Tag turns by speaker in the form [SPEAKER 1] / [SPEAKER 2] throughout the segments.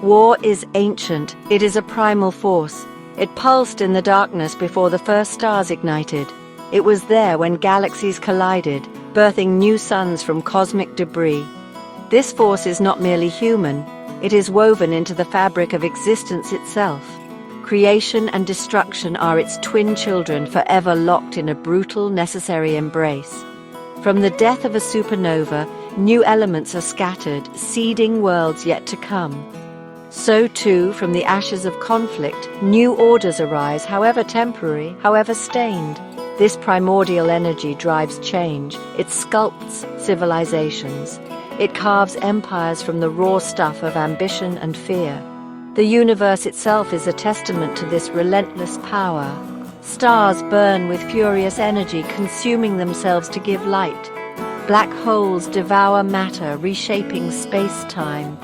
[SPEAKER 1] War is ancient. It is a primal force. It pulsed in the darkness before the first stars ignited. It was there when galaxies collided, birthing new suns from cosmic debris. This force is not merely human. It is woven into the fabric of existence itself. Creation and destruction are its twin children, forever locked in a brutal, necessary embrace. From the death of a supernova, new elements are scattered, seeding worlds yet to come. So too, from the ashes of conflict, new orders arise, however temporary, however stained. This primordial energy drives change. It sculpts civilizations. It carves empires from the raw stuff of ambition and fear. The universe itself is a testament to this relentless power. Stars burn with furious energy, consuming themselves to give light. Black holes devour matter, reshaping space-time.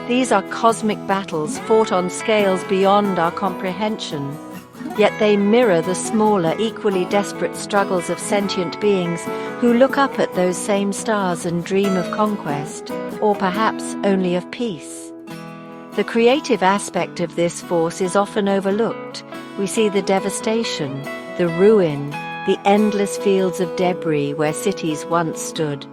[SPEAKER 1] These are cosmic battles fought on scales beyond our comprehension. Yet they mirror the smaller, equally desperate struggles of sentient beings who look up at those same stars and dream of conquest, or perhaps only of peace. The creative aspect of this force is often overlooked. We see the devastation, the ruin, the endless fields of debris where cities once stood.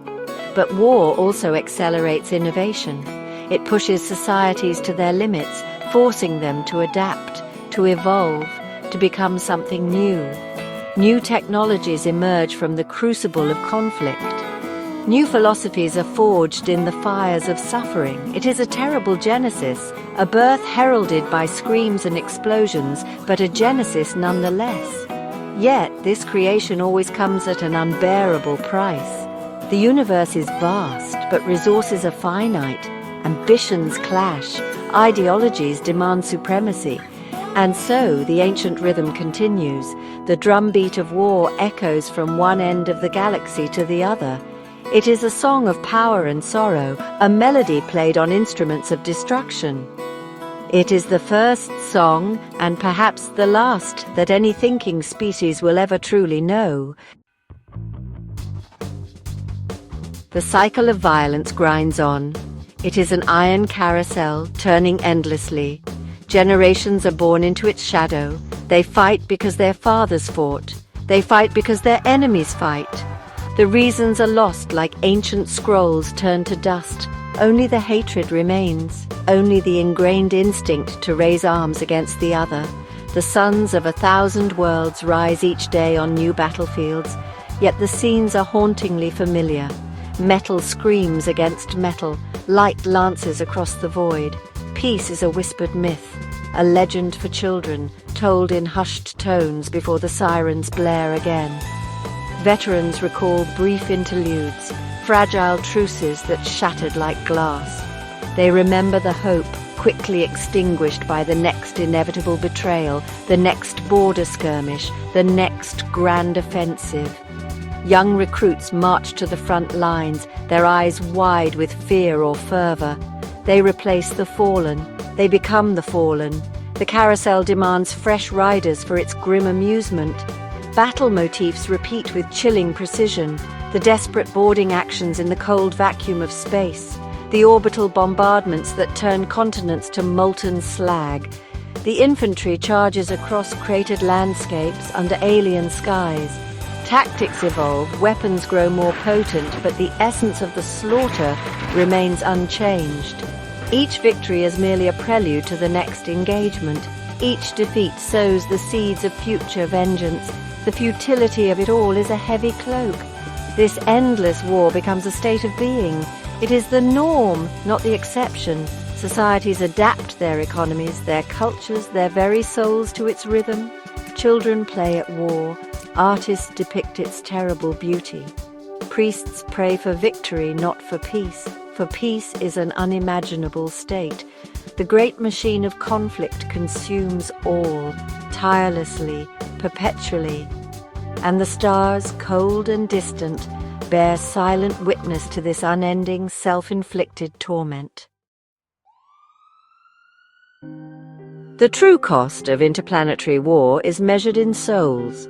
[SPEAKER 1] But war also accelerates innovation. It pushes societies to their limits, forcing them to adapt, to evolve, to become something new. New technologies emerge from the crucible of conflict. New philosophies are forged in the fires of suffering. It is a terrible genesis, a birth heralded by screams and explosions, but a genesis nonetheless. Yet this creation always comes at an unbearable price. The universe is vast, but resources are finite. Ambitions clash, ideologies demand supremacy. And so the ancient rhythm continues. The drumbeat of war echoes from one end of the galaxy to the other. It is a song of power and sorrow, a melody played on instruments of destruction. It is the first song, and perhaps the last, that any thinking species will ever truly know. The cycle of violence grinds on. It is an iron carousel, turning endlessly. Generations are born into its shadow. They fight because their fathers fought. They fight because their enemies fight. The reasons are lost like ancient scrolls turned to dust. Only the hatred remains, only the ingrained instinct to raise arms against the other. The suns of 1,000 worlds rise each day on new battlefields, yet the scenes are hauntingly familiar. Metal screams against metal, light lances across the void. Peace is a whispered myth, a legend for children, told in hushed tones before the sirens blare again. Veterans recall brief interludes, fragile truces that shattered like glass. They remember the hope quickly extinguished by the next inevitable betrayal, the next border skirmish, the next grand offensive. Young recruits march to the front lines, their eyes wide with fear or fervor. They replace the fallen. They become the fallen. The carousel demands fresh riders for its grim amusement. Battle motifs repeat with chilling precision. The desperate boarding actions in the cold vacuum of space. The orbital bombardments that turn continents to molten slag. The infantry charges across cratered landscapes under alien skies. Tactics evolve, weapons grow more potent, but the essence of the slaughter remains unchanged. Each victory is merely a prelude to the next engagement. Each defeat sows the seeds of future vengeance. The futility of it all is a heavy cloak. This endless war becomes a state of being. It is the norm, not the exception. Societies adapt their economies, their cultures, their very souls to its rhythm. Children play at war. Artists depict its terrible beauty. Priests pray for victory, not for peace. For peace is an unimaginable state. The great machine of conflict consumes all, tirelessly, perpetually. And the stars, cold and distant, bear silent witness to this unending, self-inflicted torment. The true cost of interplanetary war is measured in souls.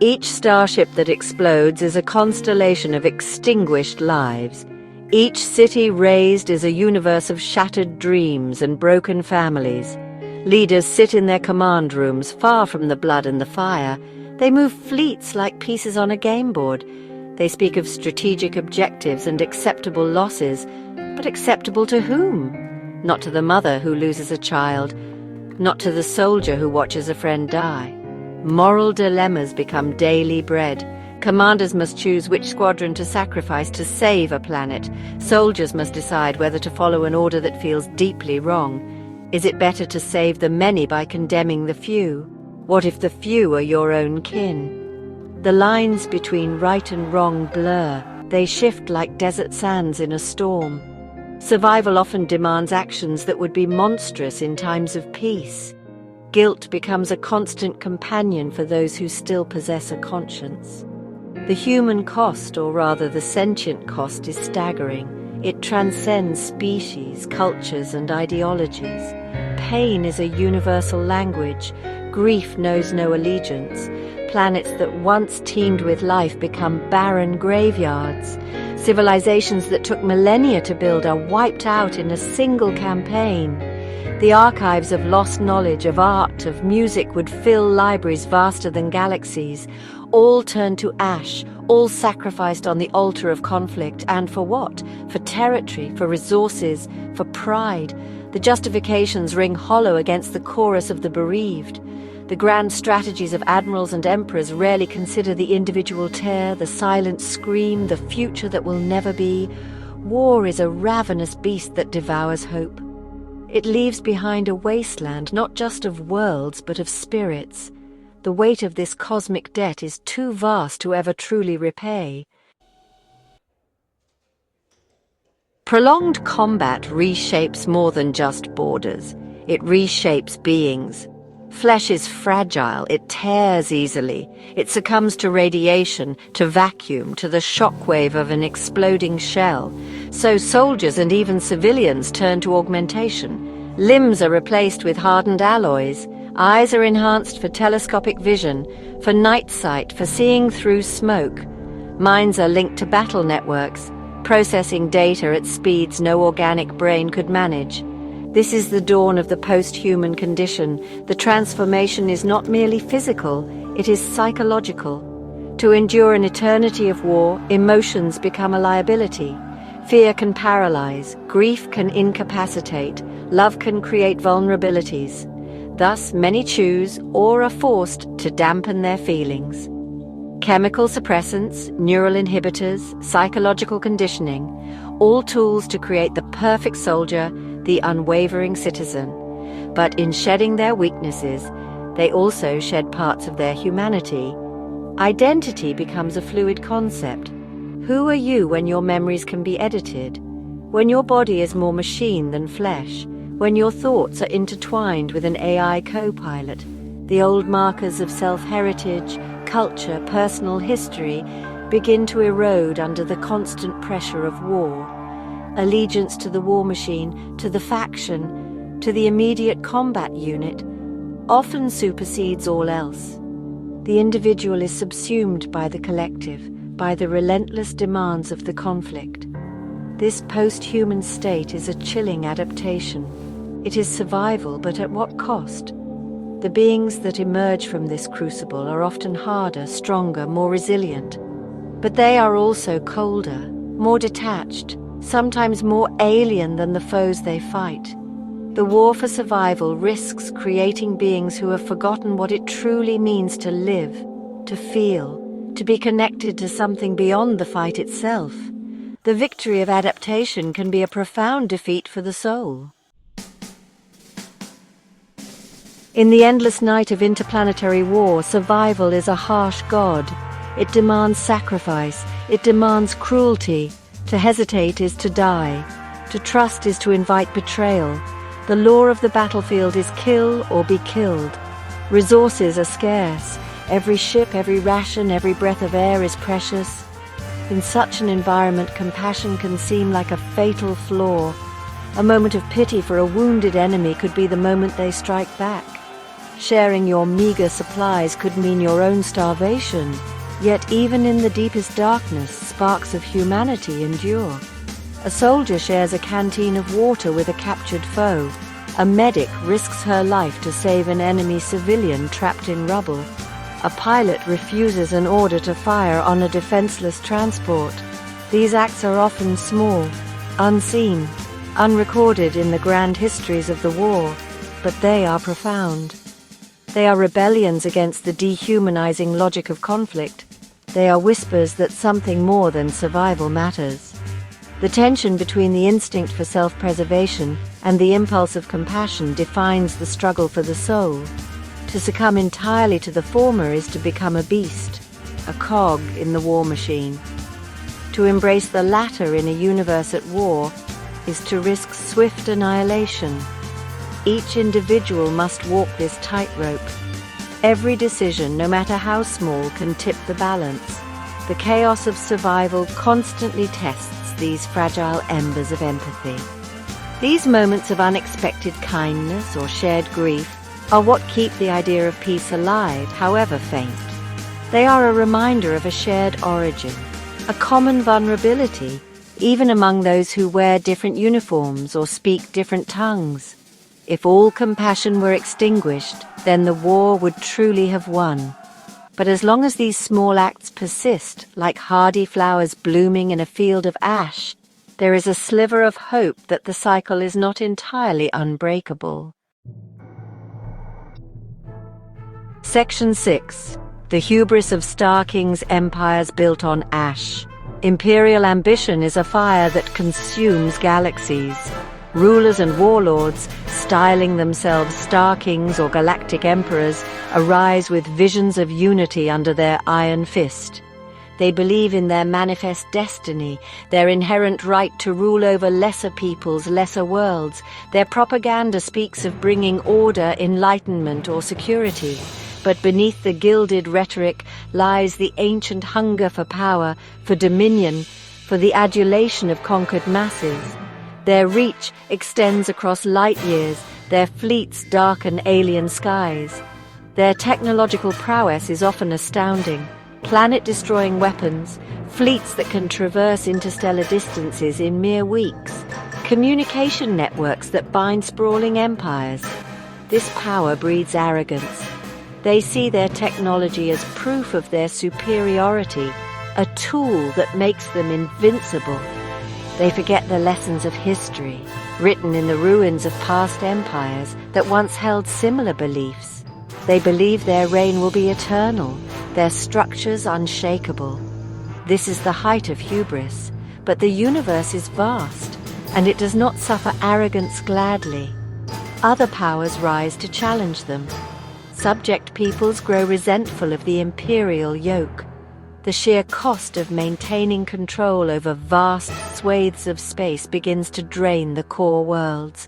[SPEAKER 1] Each starship that explodes is a constellation of extinguished lives. Each city raised is a universe of shattered dreams and broken families. Leaders sit in their command rooms, far from the blood and the fire. They move fleets like pieces on a game board. They speak of strategic objectives and acceptable losses, but acceptable to whom? Not to the mother who loses a child, not to the soldier who watches a friend die. Moral dilemmas become daily bread. Commanders must choose which squadron to sacrifice to save a planet. Soldiers must decide whether to follow an order that feels deeply wrong. Is it better to save the many by condemning the few? What if the few are your own kin? The lines between right and wrong blur. They shift like desert sands in a storm. Survival often demands actions that would be monstrous in times of peace. Guilt becomes a constant companion for those who still possess a conscience. The human cost, or rather the sentient cost, is staggering. It transcends species, cultures, and ideologies. Pain is a universal language. Grief knows no allegiance. Planets that once teemed with life become barren graveyards. Civilizations that took millennia to build are wiped out in a single campaign. The archives of lost knowledge, of art, of music would fill libraries vaster than galaxies. All turned to ash, all sacrificed on the altar of conflict. And for what? For territory, for resources, for pride. The justifications ring hollow against the chorus of the bereaved. The grand strategies of admirals and emperors rarely consider the individual tear, the silent scream, the future that will never be. War is a ravenous beast that devours hope. It leaves behind a wasteland not just of worlds but of spirits. The weight of this cosmic debt is too vast to ever truly repay. Prolonged combat reshapes more than just borders. It reshapes beings. Flesh is fragile, it tears easily. It succumbs to radiation, to vacuum, to the shockwave of an exploding shell. So soldiers and even civilians turn to augmentation. Limbs are replaced with hardened alloys. Eyes are enhanced for telescopic vision, for night sight, for seeing through smoke. Minds are linked to battle networks, processing data at speeds no organic brain could manage. This is the dawn of the post-human condition. The transformation is not merely physical, it is psychological. To endure an eternity of war, emotions become a liability. Fear can paralyze, grief can incapacitate, love can create vulnerabilities. Thus, many choose, or are forced, to dampen their feelings. Chemical suppressants, neural inhibitors, psychological conditioning, all tools to create the perfect soldier, the unwavering citizen. But in shedding their weaknesses, they also shed parts of their humanity. Identity becomes a fluid concept. Who are you when your memories can be edited? When your body is more machine than flesh? When your thoughts are intertwined with an AI co-pilot? The old markers of self-heritage, culture, personal history begin to erode under the constant pressure of war. Allegiance to the war machine, to the faction, to the immediate combat unit, often supersedes all else. The individual is subsumed by the collective, by the relentless demands of the conflict. This post-human state is a chilling adaptation. It is survival, but at what cost? The beings that emerge from this crucible are often harder, stronger, more resilient. But they are also colder, more detached, sometimes more alien than the foes they fight. The war for survival risks creating beings who have forgotten what it truly means to live, to feel, to be connected to something beyond the fight itself. The victory of adaptation can be a profound defeat for the soul. In the endless night of interplanetary war, survival is a harsh god. It demands sacrifice, it demands cruelty. To hesitate is to die. To trust is to invite betrayal. The law of the battlefield is kill or be killed. Resources are scarce. Every ship, every ration, every breath of air is precious. In such an environment, compassion can seem like a fatal flaw. A moment of pity for a wounded enemy could be the moment they strike back. Sharing your meager supplies could mean your own starvation. Yet even in the deepest darkness, sparks of humanity endure. A soldier shares a canteen of water with a captured foe. A medic risks her life to save an enemy civilian trapped in rubble. A pilot refuses an order to fire on a defenseless transport. These acts are often small, unseen, unrecorded in the grand histories of the war, but they are profound. They are rebellions against the dehumanizing logic of conflict. They are whispers that something more than survival matters. The tension between the instinct for self-preservation and the impulse of compassion defines the struggle for the soul. To succumb entirely to the former is to become a beast, a cog in the war machine. To embrace the latter in a universe at war is to risk swift annihilation. Each individual must walk this tightrope. Every decision, no matter how small, can tip the balance. The chaos of survival constantly tests these fragile embers of empathy. These moments of unexpected kindness or shared grief are what keep the idea of peace alive, however faint. They are a reminder of a shared origin, a common vulnerability, even among those who wear different uniforms or speak different tongues. If all compassion were extinguished, then the war would truly have won. But as long as these small acts persist, like hardy flowers blooming in a field of ash, there is a sliver of hope that the cycle is not entirely unbreakable. Section 6. The hubris of Star Kings' empires built on ash. Imperial ambition is a fire that consumes galaxies. Rulers and warlords, styling themselves Star Kings or Galactic Emperors, arise with visions of unity under their iron fist. They believe in their manifest destiny, their inherent right to rule over lesser peoples, lesser worlds. Their propaganda speaks of bringing order, enlightenment, or security. But beneath the gilded rhetoric lies the ancient hunger for power, for dominion, for the adulation of conquered masses. Their reach extends across light years, their fleets darken alien skies. Their technological prowess is often astounding. Planet-destroying weapons, fleets that can traverse interstellar distances in mere weeks, communication networks that bind sprawling empires. This power breeds arrogance. They see their technology as proof of their superiority, a tool that makes them invincible. They forget the lessons of history, written in the ruins of past empires that once held similar beliefs. They believe their reign will be eternal, their structures unshakable. This is the height of hubris, but the universe is vast, and it does not suffer arrogance gladly. Other powers rise to challenge them. Subject peoples grow resentful of the imperial yoke. The sheer cost of maintaining control over vast swathes of space begins to drain the core worlds.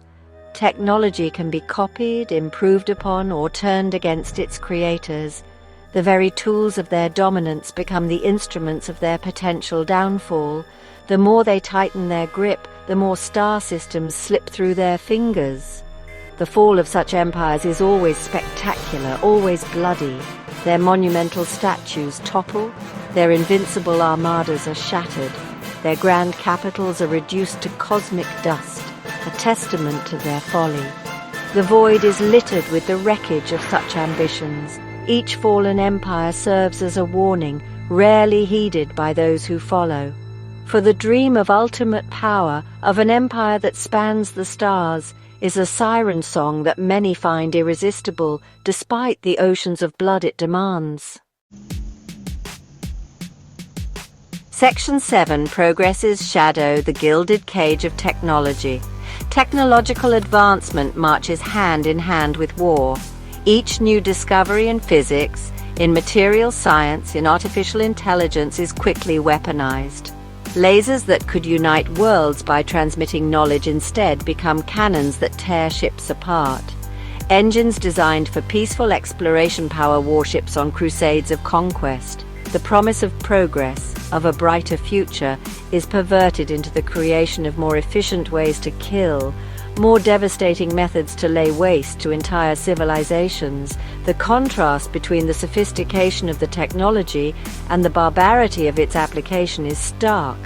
[SPEAKER 1] Technology can be copied, improved upon, or turned against its creators. The very tools of their dominance become the instruments of their potential downfall. The more they tighten their grip, the more star systems slip through their fingers. The fall of such empires is always spectacular, always bloody. Their monumental statues topple, their invincible armadas are shattered, their grand capitals are reduced to cosmic dust, a testament to their folly. The void is littered with the wreckage of such ambitions. Each fallen empire serves as a warning, rarely heeded by those who follow. For the dream of ultimate power, of an empire that spans the stars, is a siren song that many find irresistible, despite the oceans of blood it demands. Section 7. Progress's shadow, the gilded cage of technology. Technological advancement marches hand in hand with war. Each new discovery in physics, in material science, in artificial intelligence is quickly weaponized. Lasers that could unite worlds by transmitting knowledge instead become cannons that tear ships apart. Engines designed for peaceful exploration power warships on crusades of conquest. The promise of progress, of a brighter future, is perverted into the creation of more efficient ways to kill, more devastating methods to lay waste to entire civilizations. The contrast between the sophistication of the technology and the barbarity of its application is stark.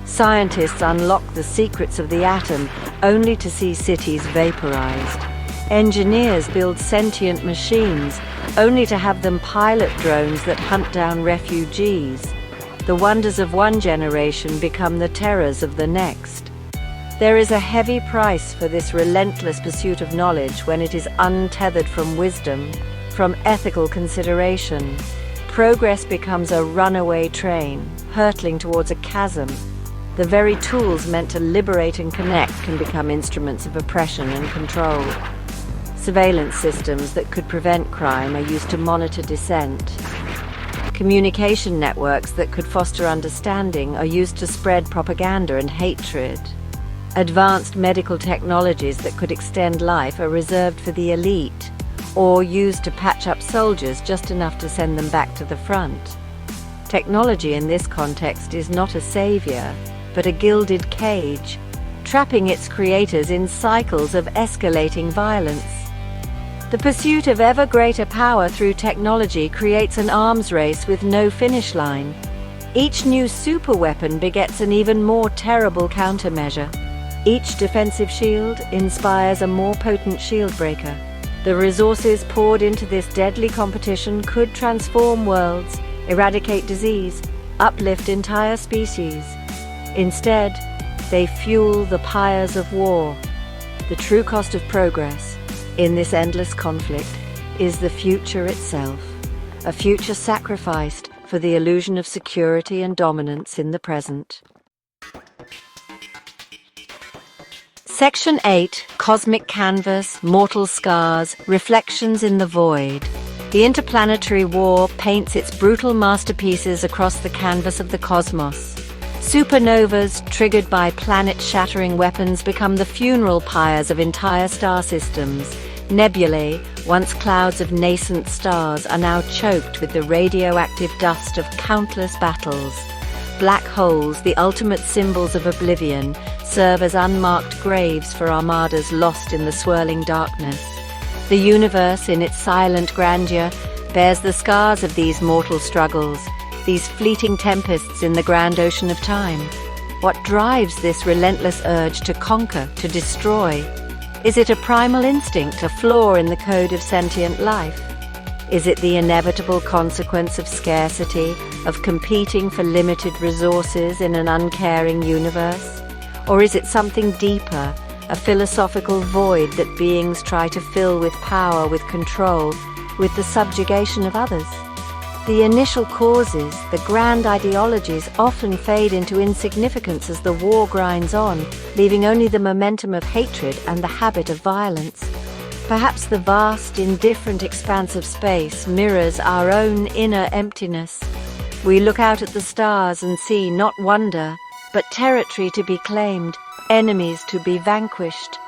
[SPEAKER 1] Scientists unlock the secrets of the atom only to see cities vaporized. Engineers build sentient machines only to have them pilot drones that hunt down refugees. The wonders of one generation become the terrors of the next. There is a heavy price for this relentless pursuit of knowledge when it is untethered from wisdom, from ethical consideration. Progress becomes a runaway train, hurtling towards a chasm. The very tools meant to liberate and connect can become instruments of oppression and control. Surveillance systems that could prevent crime are used to monitor dissent. Communication networks that could foster understanding are used to spread propaganda and hatred. Advanced medical technologies that could extend life are reserved for the elite, or used to patch up soldiers just enough to send them back to the front. Technology in this context is not a savior, but a gilded cage, trapping its creators in cycles of escalating violence. The pursuit of ever greater power through technology creates an arms race with no finish line. Each new superweapon begets an even more terrible countermeasure. Each defensive shield inspires a more potent shield breaker. The resources poured into this deadly competition could transform worlds, eradicate disease, uplift entire species. Instead, they fuel the pyres of war. The true cost of progress in this endless conflict is the future itself, a future sacrificed for the illusion of security and dominance in the present. Section 8, Cosmic Canvas, Mortal Scars, Reflections in the Void. The Interplanetary War paints its brutal masterpieces across the canvas of the cosmos. Supernovas, triggered by planet-shattering weapons, become the funeral pyres of entire star systems. Nebulae, once clouds of nascent stars, are now choked with the radioactive dust of countless battles. Black holes, the ultimate symbols of oblivion, serve as unmarked graves for armadas lost in the swirling darkness. The universe, in its silent grandeur, bears the scars of these mortal struggles, these fleeting tempests in the grand ocean of time. What drives this relentless urge to conquer, to destroy? Is it a primal instinct, a flaw in the code of sentient life? Is it the inevitable consequence of scarcity, of competing for limited resources in an uncaring universe? Or is it something deeper, a philosophical void that beings try to fill with power, with control, with the subjugation of others? The initial causes, the grand ideologies, often fade into insignificance as the war grinds on, leaving only the momentum of hatred and the habit of violence. Perhaps the vast, indifferent expanse of space mirrors our own inner emptiness. We look out at the stars and see not wonder, but territory to be claimed, enemies to be vanquished.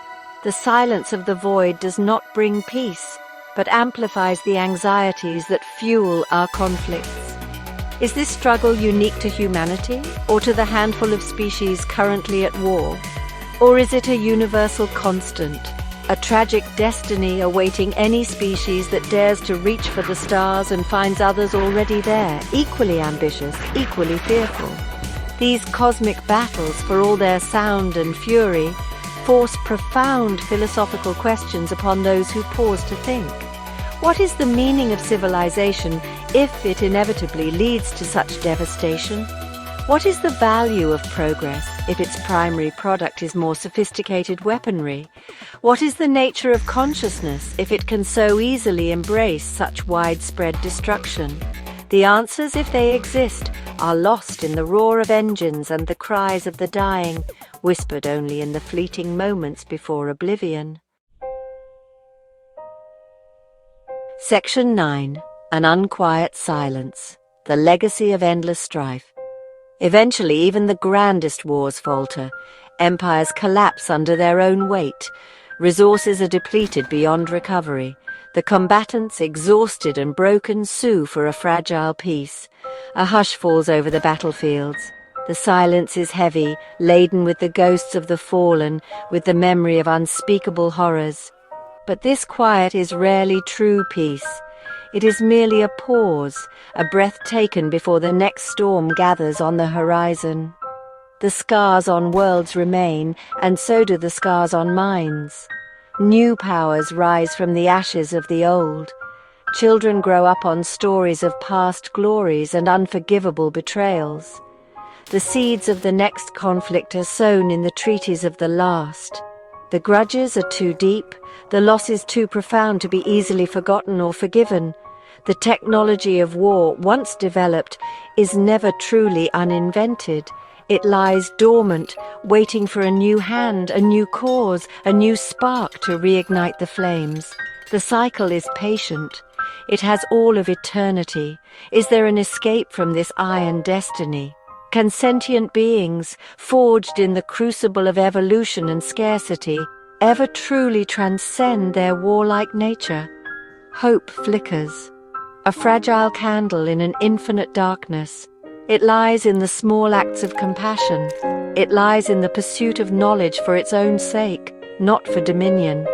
[SPEAKER 1] The silence of the void does not bring peace, but amplifies the anxieties that fuel our conflicts. Is this struggle unique to humanity, or to the handful of species currently at war? Or is it a universal constant, a tragic destiny awaiting any species that dares to reach for the stars and finds others already there, equally ambitious, equally fearful? These cosmic battles, for all their sound and fury, force profound philosophical questions upon those who pause to think. What is the meaning of civilization if it inevitably leads to such devastation? What is the value of progress if its primary product is more sophisticated weaponry? What is the nature of consciousness if it can so easily embrace such widespread destruction? The answers, if they exist, are lost in the roar of engines and the cries of the dying, whispered only in the fleeting moments before oblivion. Section 9. An Unquiet Silence. The Legacy of Endless Strife. Eventually, even the grandest wars falter. Empires collapse under their own weight. Resources are depleted beyond recovery. The combatants, exhausted and broken, sue for a fragile peace. A hush falls over the battlefields. The silence is heavy, laden with the ghosts of the fallen, with the memory of unspeakable horrors. But this quiet is rarely true peace. It is merely a pause, a breath taken before the next storm gathers on the horizon. The scars on worlds remain, and so do the scars on minds. New powers rise from the ashes of the old. Children grow up on stories of past glories and unforgivable betrayals. The seeds of the next conflict are sown in the treaties of the last. The grudges are too deep, the losses too profound to be easily forgotten or forgiven. The technology of war, once developed, is never truly uninvented. It lies dormant, waiting for a new hand, a new cause, a new spark to reignite the flames. The cycle is patient. It has all of eternity. Is there an escape from this iron destiny? Can sentient beings, forged in the crucible of evolution and scarcity, ever truly transcend their warlike nature? Hope flickers. A fragile candle in an infinite darkness. It lies in the small acts of compassion. It lies in the pursuit of knowledge for its own sake, not for dominion.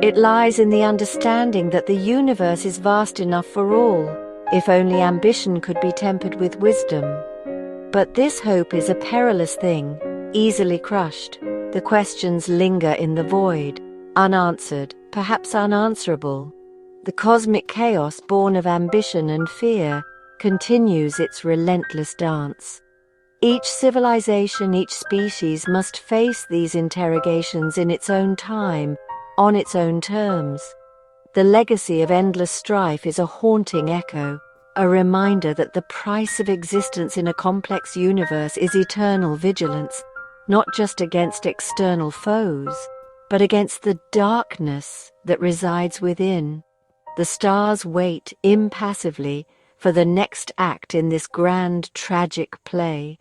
[SPEAKER 1] It lies in the understanding that the universe is vast enough for all, if only ambition could be tempered with wisdom. But this hope is a perilous thing, easily crushed. The questions linger in the void, unanswered, perhaps unanswerable. The cosmic chaos born of ambition and fear continues its relentless dance. Each civilization, each species must face these interrogations in its own time, on its own terms. The legacy of endless strife is a haunting echo, a reminder that the price of existence in a complex universe is eternal vigilance, not just against external foes, but against the darkness that resides within. The stars wait impassively for the next act in this grand tragic play,